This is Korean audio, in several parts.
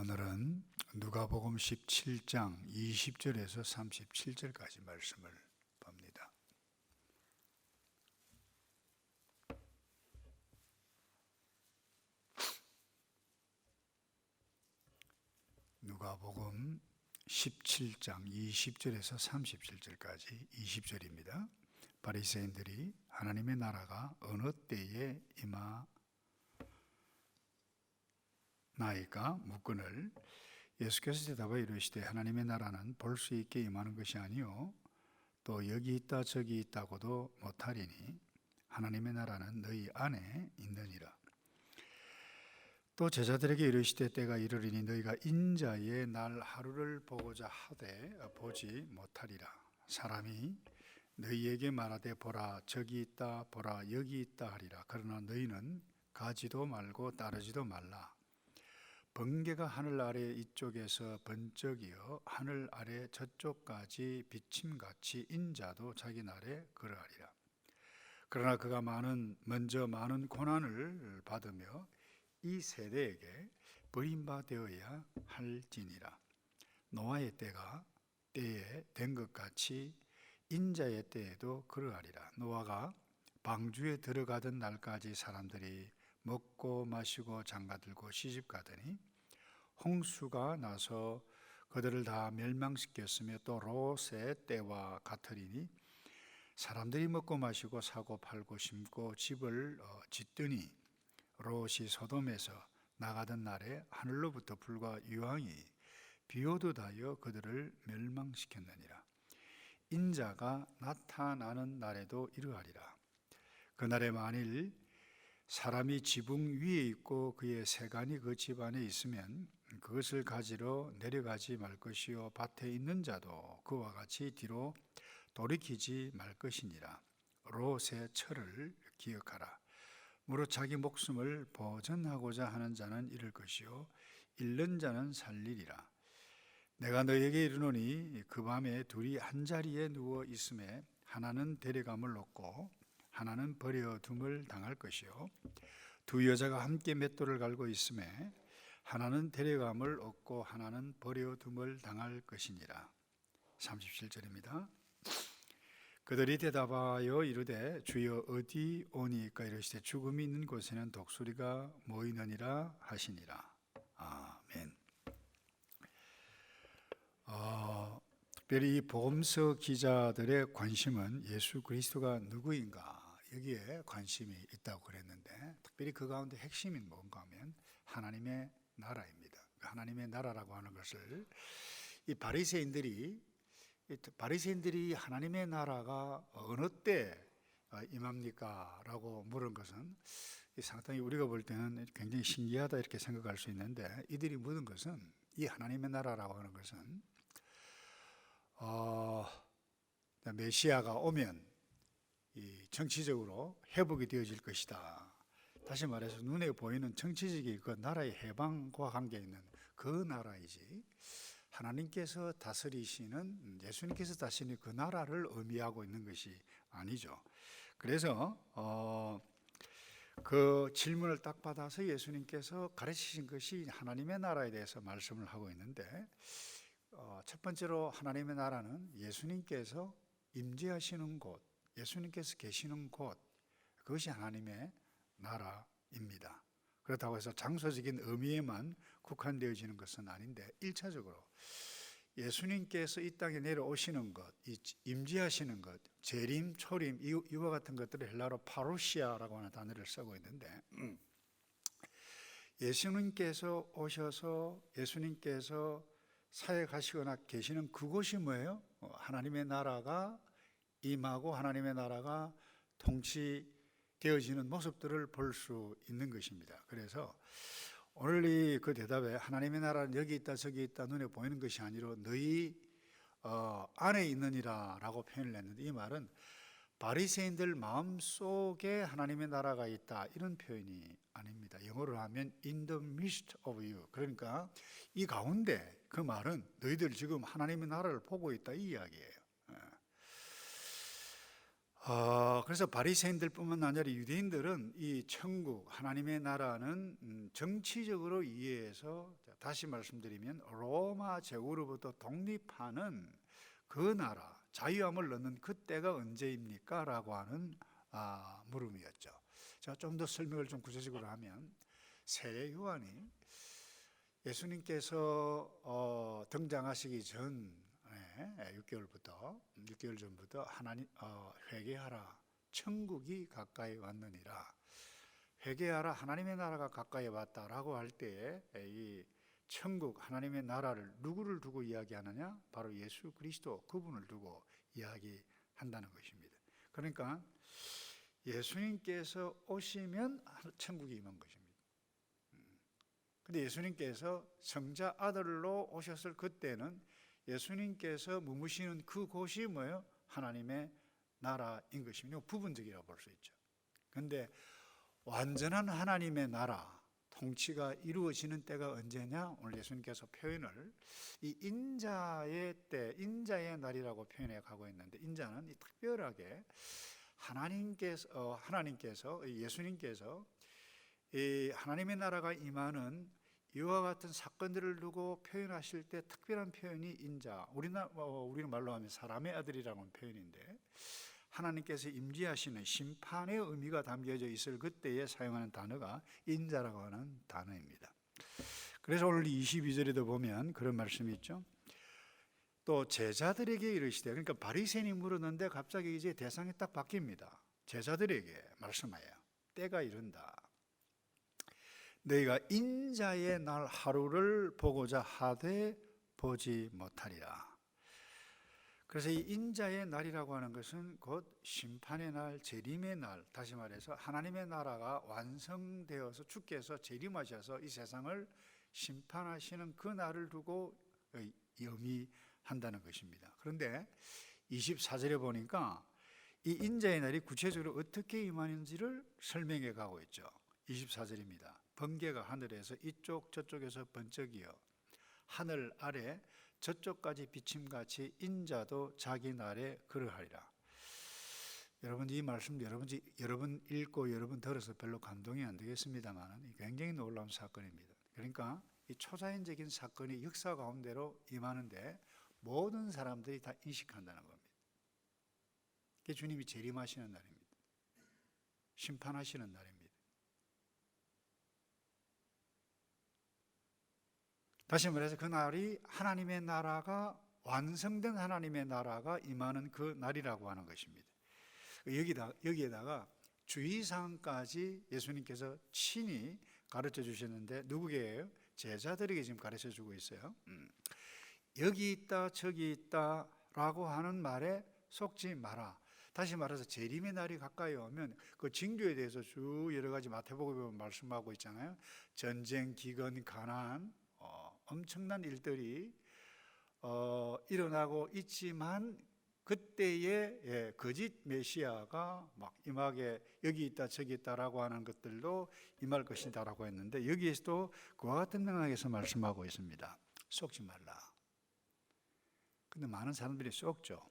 오늘은 누가복음 17장 20절에서 37절까지 말씀을 봅니다. 누가복음 17장 20절에서 37절까지 20절입니다. 바리새인들이 하나님의 나라가 어느 때에 임하나이까 묻거늘 예수께서 대답하여 이르시되 하나님의 나라는 볼 수 있게 임하는 것이 아니요 또 여기 있다 저기 있다고도 못하리니 하나님의 나라는 너희 안에 있느니라. 또 제자들에게 이르시되 때가 이르리니 너희가 인자의 날 하루를 보고자 하되 보지 못하리라. 사람이 너희에게 말하되 보라 저기 있다 보라 여기 있다 하리라. 그러나 너희는 가지도 말고 따르지도 말라. 번개가 하늘 아래 이쪽에서 번쩍이어 하늘 아래 저쪽까지 비침같이 인자도 자기 날에 그러하리라. 그러나 그가 먼저 많은 고난을 받으며 이 세대에게 버림받아야 할지니라. 노아의 때에 된 것 같이 인자의 때에도 그러하리라. 노아가 방주에 들어가던 날까지 사람들이 먹고 마시고 장가들고 시집가더니 홍수가 나서 그들을 다 멸망시켰으며 또 롯의 때와 같으리니 사람들이 먹고 마시고 사고 팔고 심고 집을 짓더니 롯이 소돔에서 나가던 날에 하늘로부터 불과 유황이 비오듯 하여 그들을 멸망시켰느니라. 인자가 나타나는 날에도 이러하리라. 그날에 만일 사람이 지붕 위에 있고 그의 세간이 그 집 안에 있으면 그것을 가지러 내려가지 말 것이요 밭에 있는 자도 그와 같이 뒤로 돌이키지 말 것이니라. 롯의 철을 기억하라. 무릇 자기 목숨을 보전하고자 하는 자는 잃을 것이요 잃는 자는 살리리라. 내가 너희에게 이르노니 그 밤에 둘이 한 자리에 누워 있음에 하나는 데려감을 얻고 하나는 버려둠을 당할 것이요 두 여자가 함께 맷돌을 갈고 있음에 하나는 데려감을 얻고 하나는 버려둠을 당할 것이니라. 37절입니다. 그들이 대답하여 이르되 주여 어디 오니까 이르시되 죽음이 있는 곳에는 독수리가 모이느니라 하시니라. 아멘. 특별히 이 복음서 기자들의 관심은 예수 그리스도가 누구인가 여기에 관심이 있다고 그랬는데 특별히 그 가운데 핵심이 뭔가 하면 하나님의 나라입니다. 하나님의 나라라고 하는 것을 이 바리새인들이 하나님의 나라가 어느 때 임합니까? 라고 물은 것은 상당히 우리가 볼 때는 굉장히 신기하다 이렇게 생각할 수 있는데 이들이 묻은 것은 이 하나님의 나라라고 하는 것은 메시아가 오면 이 정치적으로 회복이 되어질 것이다. 다시 말해서 눈에 보이는 정치적인 그 나라의 해방과 관계 있는 그 나라이지 하나님께서 다스리시는 예수님께서 다스리는 그 나라를 의미하고 있는 것이 아니죠. 그래서 그 질문을 딱 받아서 예수님께서 가르치신 것이 하나님의 나라에 대해서 말씀을 하고 있는데 첫 번째로 하나님의 나라는 예수님께서 임재하시는 곳, 예수님께서 계시는 곳, 그것이 하나님의 나라입니다. 그렇다고 해서 장소적인 의미에만 국한되어지는 것은 아닌데 1차적으로 예수님께서 이 땅에 내려오시는 것, 임재하시는 것, 재림, 초림 이와 같은 것들을 헬라어로 파루시아라고 하는 단어를 쓰고 있는데 예수님께서 오셔서 예수님께서 사역하시거나 계시는 그곳이 뭐예요? 하나님의 나라가 임하고 하나님의 나라가 통치되어지는 모습들을 볼 수 있는 것입니다. 그래서 오늘 이 그 대답에 하나님의 나라는 여기 있다 저기 있다 눈에 보이는 것이 아니라 너희 안에 있느니라 라고 표현을 했는데 이 말은 바리새인들 마음속에 하나님의 나라가 있다 이런 표현이 아닙니다. 영어로 하면 in the midst of you, 그러니까 이 가운데, 그 말은 너희들 지금 하나님의 나라를 보고 있다 이 이야기예요. 그래서 바리새인들뿐만 아니라 유대인들은 이 천국 하나님의 나라는 정치적으로 이해해서, 다시 말씀드리면 로마 제국으로부터 독립하는 그 나라, 자유함을 넣는 그때가 언제입니까? 라고 하는 물음이었죠. 제가 좀 더 설명을 좀 구체적으로 하면, 세례 요한이 예수님께서 등장하시기 전 6개월 전부터 하나님 회개하라, 천국이 가까이 왔느니라, 회개하라, 하나님의 나라가 가까이 왔다라고 할 때에 이 천국 하나님의 나라를 누구를 두고 이야기하느냐? 바로 예수 그리스도, 그분을 두고 이야기한다는 것입니다. 그러니까 예수님께서 오시면 천국이 임한 것입니다. 근데 예수님께서 성자 아들로 오셨을 그때는 예수님께서 머무시는 그곳이 뭐예요? 하나님의 나라인 것입니다. 부분적이라고 볼 수 있죠. 그런데 완전한 하나님의 나라, 통치가 이루어지는 때가 언제냐? 오늘 예수님께서 표현을 이 인자의 때, 인자의 날이라고 표현해 가고 있는데, 인자는 이 특별하게 하나님께서 예수님께서 이 하나님의 나라가 임하는 이와 같은 사건들을 두고 표현하실 때 특별한 표현이 인자, 우리는 말로 하면 사람의 아들이라는 표현인데, 하나님께서 임재하시는 심판의 의미가 담겨져 있을 그때에 사용하는 단어가 인자라고 하는 단어입니다. 그래서 오늘 22절에도 보면 그런 말씀이 있죠. 또 제자들에게 이르시되, 그러니까 바리새인이 물었는데 갑자기 이제 대상이 딱 바뀝니다. 제자들에게 말씀하여 때가 이른다. 너희가 인자의 날 하루를 보고자 하되 보지 못하리라. 그래서 이 인자의 날이라고 하는 것은 곧 심판의 날, 재림의 날, 다시 말해서 하나님의 나라가 완성되어서 주께서 재림하셔서 이 세상을 심판하시는 그 날을 두고 의미한다는 것입니다. 그런데 24절에 보니까 이 인자의 날이 구체적으로 어떻게 임하는지를 설명해 가고 있죠. 24절입니다. 번개가 하늘에서 이쪽 저쪽에서 번쩍이어 하늘 아래 저쪽까지 비침같이 인자도 자기 날에 그러하리라. 여러분, 이 말씀 여러분 읽고 여러분 들어서 별로 감동이 안 되겠습니다만 굉장히 놀라운 사건입니다. 그러니까 이 초자연적인 사건이 역사 가운데로 임하는데 모든 사람들이 다 인식한다는 겁니다. 그게 주님이 재림하시는 날입니다. 심판하시는 날입니다. 다시 말해서 그 날이 하나님의 나라가 완성된 하나님의 나라가 임하는 그 날이라고 하는 것입니다. 여기에다가 주의사항까지 예수님께서 친히 가르쳐 주셨는데 누구에게요? 제자들에게 지금 가르쳐 주고 있어요. 여기 있다 저기 있다 라고 하는 말에 속지 마라. 다시 말해서 재림의 날이 가까이 오면 그 징조에 대해서 쭉 여러 가지 마태복음에 보면 말씀하고 있잖아요. 전쟁, 기근, 가난, 엄청난 일들이 일어나고 있지만 그때에 거짓 메시아가 막 임하게 여기 있다 저기 있다라고 하는 것들도 임할 것이다라고 했는데, 여기에서도 그와 같은 맥락에서 말씀하고 있습니다. 속지 말라. 근데 많은 사람들이 속죠.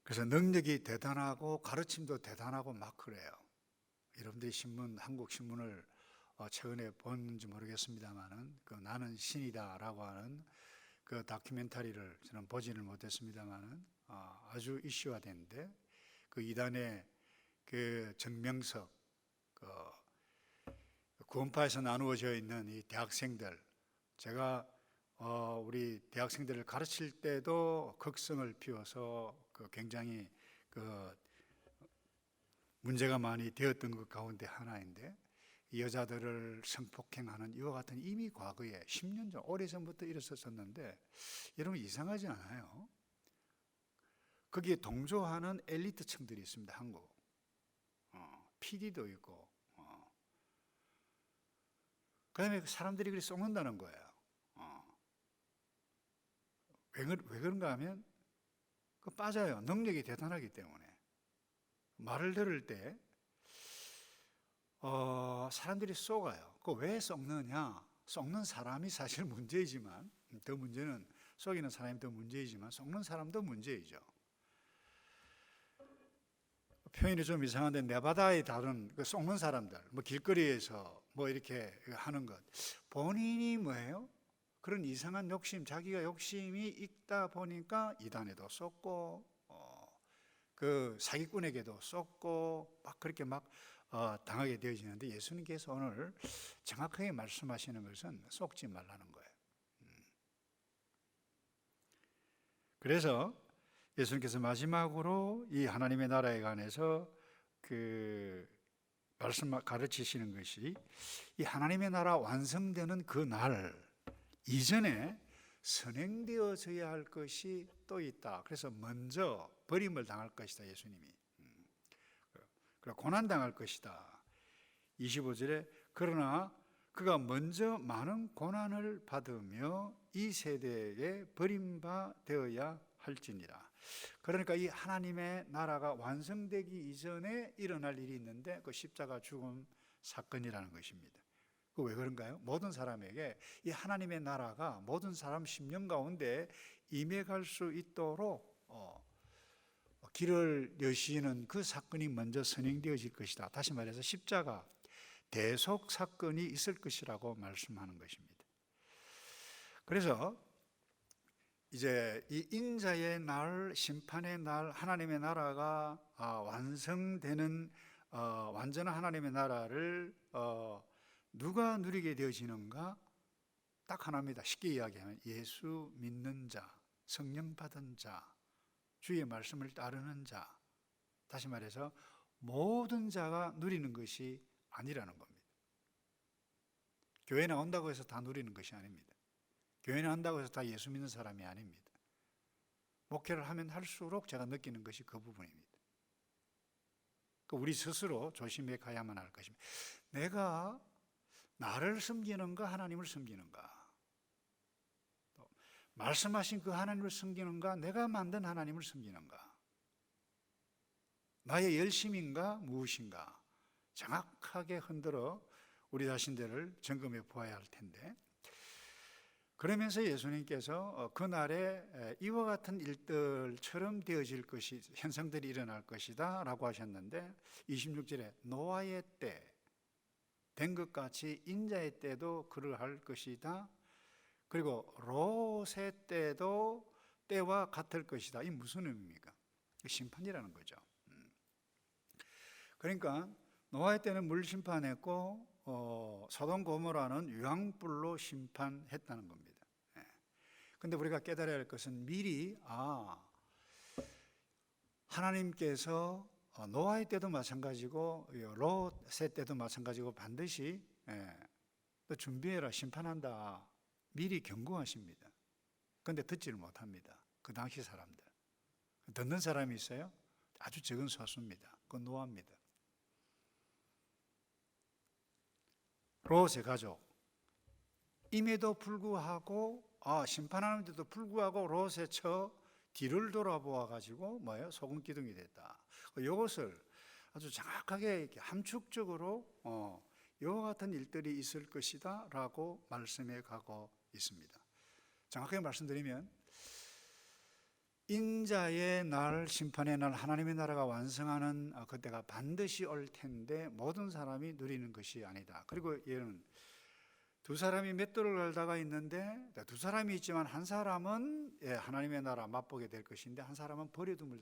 그래서 능력이 대단하고 가르침도 대단하고 막 그래요. 여러분들이 한국 신문을 최근에 봤는지 모르겠습니다만은 그 나는 신이다라고 하는 그 다큐멘터리를 저는 보지는 못했습니다만은 아주 이슈화됐는데, 그 이단의 그 정명석, 그 구원파에서 나누어져 있는 이 대학생들, 제가 우리 대학생들을 가르칠 때도 극성을 피워서 그 굉장히 그 문제가 많이 되었던 것 가운데 하나인데, 여자들을 성폭행하는 이와 같은 이미 과거에 10년 전, 오래전부터 일어섰었는데 여러분 이상하지 않아요? 거기에 동조하는 엘리트층들이 있습니다. 한국 PD도 있고 그 다음에 사람들이 그렇게 썩는다는 거예요. 왜 그런가 하면 빠져요. 능력이 대단하기 때문에. 말을 들을 때 사람들이 쏘가요. 왜 썩느냐? 썩는 사람이 사실 문제이지만, 더 문제는 썩이는 사람이 더 문제이지만 썩는 사람도 문제이죠. 표현이 좀 이상한데 네바다에 다른 그 썩는 사람들, 뭐 길거리에서 뭐 이렇게 하는 것, 본인이 뭐예요? 그런 이상한 욕심, 자기가 욕심이 있다 보니까 이단에도 쏟고 그 사기꾼에게도 쏟고 막 그렇게 막 당하게 되어지는데, 예수님께서 오늘 정확하게 말씀하시는 것은 쏟지 말라는 거예요. 그래서 예수님께서 마지막으로 이 하나님의 나라에 관해서 그 말씀 가르치시는 것이, 이 하나님의 나라 완성되는 그 날 이전에 선행되어져야 할 것이 또 있다. 그래서 먼저 버림을 당할 것이다, 예수님이. 그리고 고난당할 것이다. 25절에 그러나 그가 먼저 많은 고난을 받으며 이 세대에 버림받아야 할지니라. 그러니까 이 하나님의 나라가 완성되기 이전에 일어날 일이 있는데, 그 십자가 죽음 사건이라는 것입니다. 그 왜 그런가요? 모든 사람에게 이 하나님의 나라가 모든 사람 심령 가운데 임해갈 수 있도록 길을 여시는 그 사건이 먼저 선행되어질 것이다. 다시 말해서 십자가 대속 사건이 있을 것이라고 말씀하는 것입니다. 그래서 이제 이 인자의 날, 심판의 날, 하나님의 나라가 완성되는 완전한 하나님의 나라를 누가 누리게 되어지는가? 딱 하나입니다. 쉽게 이야기하면 예수 믿는 자, 성령 받은 자, 주의 말씀을 따르는 자, 다시 말해서 모든 자가 누리는 것이 아니라는 겁니다. 교회 나온다고 해서 다 누리는 것이 아닙니다. 교회 나온다고 해서 다 예수 믿는 사람이 아닙니다. 목회를 하면 할수록 제가 느끼는 것이 그 부분입니다. 우리 스스로 조심해 가야만 할 것입니다. 내가 나를 섬기는가, 하나님을 섬기는가? 말씀하신 그 하나님을 섬기는가, 내가 만든 하나님을 섬기는가? 나의 열심인가, 무엇인가? 정확하게 흔들어 우리 자신들을 점검해 보아야 할 텐데, 그러면서 예수님께서 그날에 이와 같은 일들처럼 되어질 것이, 현상들이 일어날 것이다 라고 하셨는데, 26절에 노아의 때 된 것 같이 인자의 때도 그러할 것이다. 그리고 롯의 때도 때와 같을 것이다. 이 무슨 의미입니까? 심판이라는 거죠. 그러니까 노아의 때는 물 심판했고 소돔 고모라는 유황불로 심판했다는 겁니다. 그런데 우리가 깨달아야 할 것은 미리 하나님께서 노아의 때도 마찬가지고 롯의 때도 마찬가지고 반드시 또 준비해라, 심판한다, 미리 경고하십니다. 그런데 듣지를 못합니다. 그 당시 사람들. 듣는 사람이 있어요? 아주 적은 소수입니다. 그건 노아입니다. 롯의 가족, 임에도 불구하고 심판하는데도 불구하고 롯의 처 뒤를 돌아보아 가지고 뭐예요? 소금 기둥이 됐다. 이것을 아주 정확하게 이렇게 함축적으로 이와 같은 일들이 있을 것이다 라고 말씀해 가고 있습니다. 정확하게 말씀드리면 인자의 날, 심판의 날, 하나님의 나라가 완성하는 그때가 반드시 올 텐데 모든 사람이 누리는 것이 아니다. 그리고 얘는 두 사람이 맷돌을 갈다가 있는데, 두 사람이 있지만 한 사람은 하나님의 나라 맛보게 될 것인데 한 사람은 버려둠을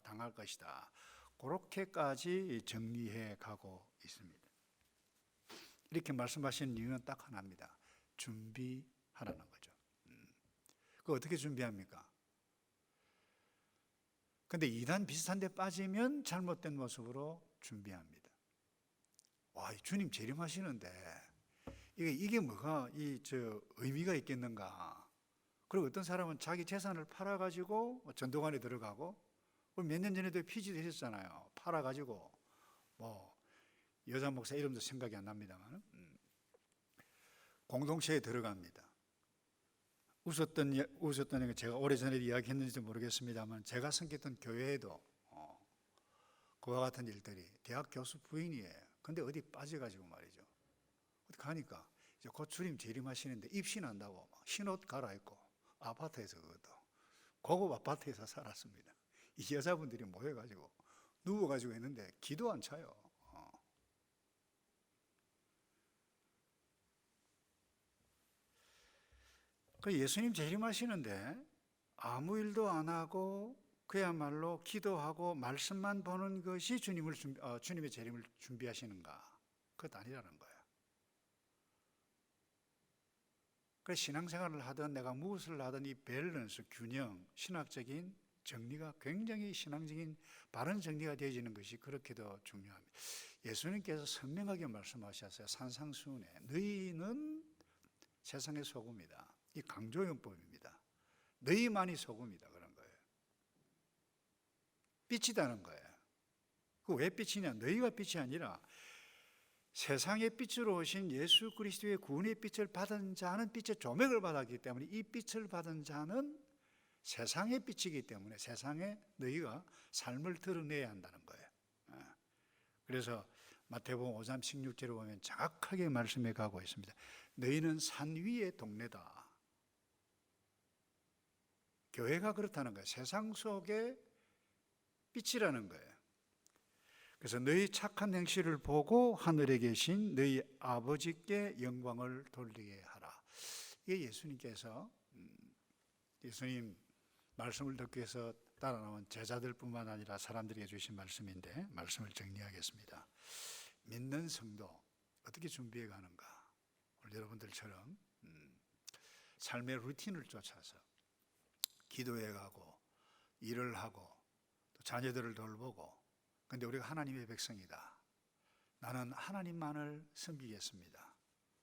당할 것이다. 그렇게까지 정리해 가고 있습니다. 이렇게 말씀하시는 이유는 딱 하나입니다. 준비하라는 거죠. 그거 어떻게 준비합니까? 근데 이단 비슷한 데 빠지면 잘못된 모습으로 준비합니다. 와, 주님 재림하시는데 이게 뭐가 의미가 있겠는가? 그리고 어떤 사람은 자기 재산을 팔아가지고 전도관에 들어가고, 몇 년 전에도 피지도 했었잖아요. 팔아가지고 여자 목사 이름도 생각이 안 납니다만 공동체에 들어갑니다. 웃었던 게 제가 오래전에 이야기했는지 모르겠습니다만, 제가 섬겼던 교회에도 그와 같은 일들이, 대학 교수 부인이에요. 근데 어디 빠져가지고 말이죠. 어디 가니까 이제 곧 주님 재림하시는데 입신한다고 흰옷 갈아입고 아파트에서 그것도 고급 아파트에서 살았습니다. 이 여자분들이 모여가지고 누워가지고 있는데 기도 안 차요. 그 예수님 재림하시는데 아무 일도 안 하고 그야말로 기도하고 말씀만 보는 것이 주님의 재림을 준비하시는가? 그것 아니라는 거예요. 그 신앙생활을 하든 내가 무엇을 하든 이 밸런스, 균형, 신학적인 정리가 굉장히 신앙적인 바른 정리가 되어지는 것이 그렇게도 중요합니다. 예수님께서 선명하게 말씀하셨어요. 산상수훈에 너희는 세상의 소금이다. 이 강조용법입니다. 너희만이 소금이다 그런 거예요. 빛이다는 거예요. 그 왜 빛이냐? 너희가 빛이 아니라 세상의 빛으로 오신 예수 그리스도의 구원의 빛을 받은 자는 빛의 조명을 받았기 때문에 이 빛을 받은 자는 세상의 빛이기 때문에 세상에 너희가 삶을 드러내야 한다는 거예요. 그래서 마태복음 5장 16절에 보면 정확하게 말씀해 가고 있습니다. 너희는 산 위의 동네다. 교회가 그렇다는 거예요. 세상 속의 빛이라는 거예요. 그래서 너희 착한 행실을 보고 하늘에 계신 너희 아버지께 영광을 돌리게 하라. 이게 예수님께서 예수님 말씀을 듣기 위해서 따라 나온 제자들뿐만 아니라 사람들에게 주신 말씀인데 말씀을 정리하겠습니다. 믿는 성도 어떻게 준비해 가는가? 오늘 여러분들처럼 삶의 루틴을 쫓아서 기도해 가고 일을 하고 또 자녀들을 돌보고 근데 우리가 하나님의 백성이다. 나는 하나님만을 섬기겠습니다.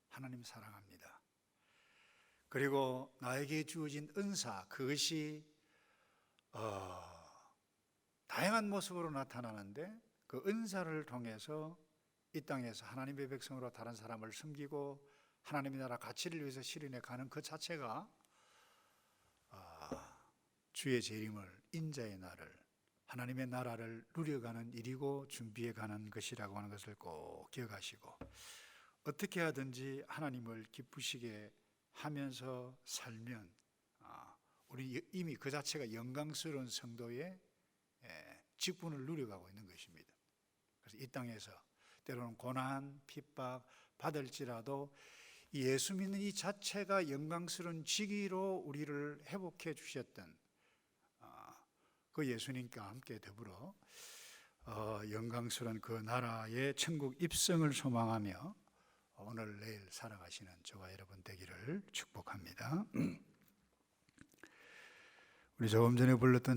하나님 사랑합니다. 그리고 나에게 주어진 은사 그것이 다양한 모습으로 나타나는데 그 은사를 통해서 이 땅에서 하나님의 백성으로 다른 사람을 섬기고 하나님의 나라 가치를 위해서 실현해 가는 그 자체가 주의 재림을 인자의 날을 하나님의 나라를 누려가는 일이고 준비해가는 것이라고 하는 것을 꼭 기억하시고 어떻게 하든지 하나님을 기쁘시게 하면서 살면 우리 이미 그 자체가 영광스러운 성도의 직분을 누려가고 있는 것입니다. 그래서 이 땅에서 때로는 고난, 핍박 받을지라도 예수 믿는 이 자체가 영광스러운 직위로 우리를 회복해 주셨던 그 예수님과 함께 더불어 영광스러운 그 나라의 천국 입성을 소망하며 오늘 내일 살아가시는 저와 여러분 되기를 축복합니다. 우리 조금 전에 불렀던